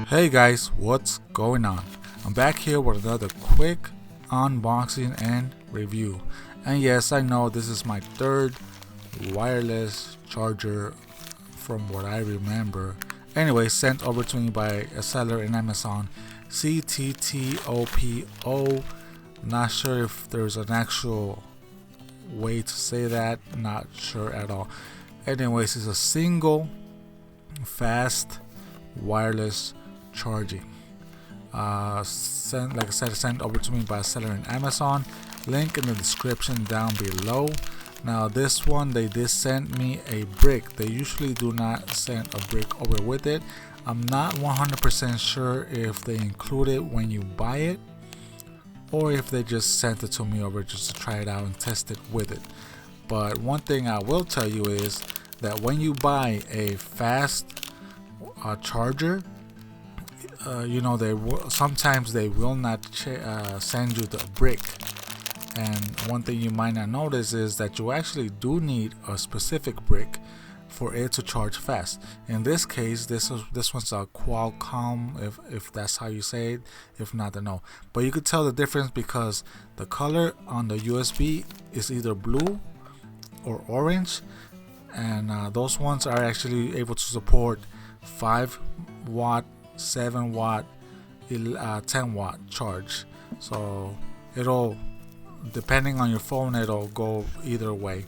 Hey guys, what's going on? I'm back here with another quick unboxing and review. And yes, I know this is my third wireless charger from what I remember. Anyway, sent over to me by a seller in Amazon, Zttopo. Not sure if there's an actual way to say that, not sure at all. Anyways, it's a single fast wireless charging. Like I said, sent over to me by a seller in Amazon. Link in the description down below. Now this one, they did send me a brick. They usually do not send a brick over with it. I'm not 100% sure if they include it when you buy it or if they just sent it to me over just to try it out and test it with it. But one thing I will tell you is that when you buy a fast charger, sometimes they will not send you the brick. And one thing you might not notice is that you actually do need a specific brick for it to charge fast. In this case, this one's a Qualcomm, if that's how you say it. If not, then no. But you could tell the difference because the color on the USB is either blue or orange, and those ones are actually able to support 5 watt, 7 watt, 10 watt charge. So it'll, depending on your phone, it'll go either way.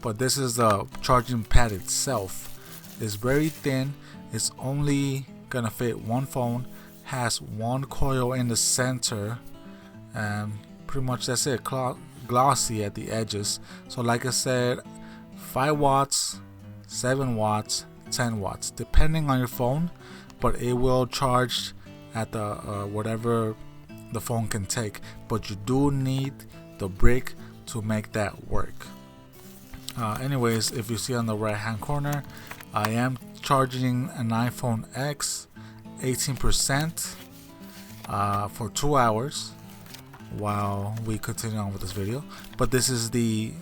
But this is the charging pad itself. It's very thin. It's only gonna fit one phone. Has one coil in the center, and pretty much that's it. Glossy at the edges. So like I said, 5 watts, 7 watts, 10 watts, depending on your phone, but it will charge at the whatever the phone can take. But you do need the brick to make that work. Anyways, if you see on the right hand corner, I am charging an iPhone X 18% for 2 hours while we continue on with this video. But this is the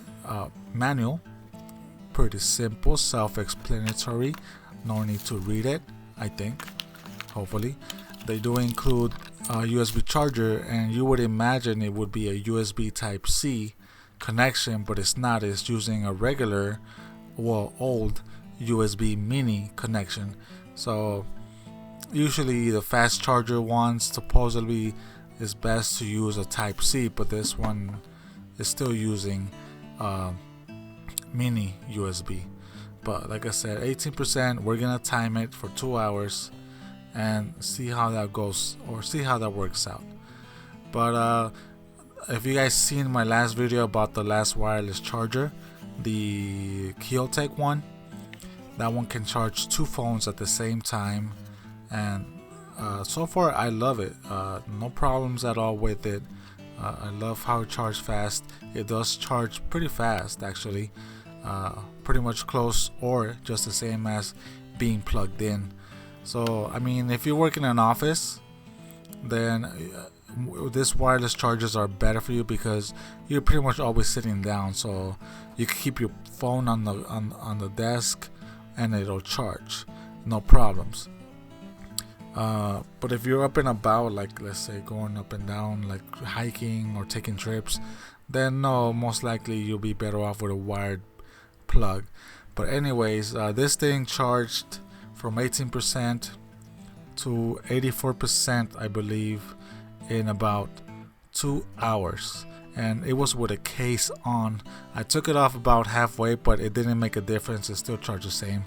manual. Pretty simple, self-explanatory, no need to read it, I think, hopefully. They do include a USB charger, and you would imagine it would be a USB type C connection, but it's not. It's using a regular, old USB mini connection. So usually the fast charger ones supposedly is best to use a type C, but this one is still using mini USB. But like I said, 18%. We're gonna time it for 2 hours and see how that goes, or see how that works out. But if you guys seen my last video about the last wireless charger, the Kyotech one, that one can charge 2 phones at the same time, and so far I love it. No problems at all with it. I love how it charges fast. It does charge pretty fast actually, pretty much close or just the same as being plugged in. So I mean, if you work in an office, then this wireless chargers are better for you because you're pretty much always sitting down, so you can keep your phone on the desk and it'll charge, no problems. But if you're up and about, like let's say going up and down, like hiking or taking trips, then no, most likely you'll be better off with a wired plug. But anyways, this thing charged from 18% to 84%, I believe, in about 2 hours, and it was with a case on. I took it off about halfway, but it didn't make a difference. It still charged the same.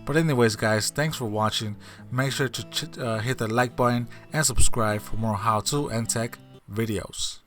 But anyways guys, thanks for watching. Make sure to hit the like button and subscribe for more how-to and tech videos.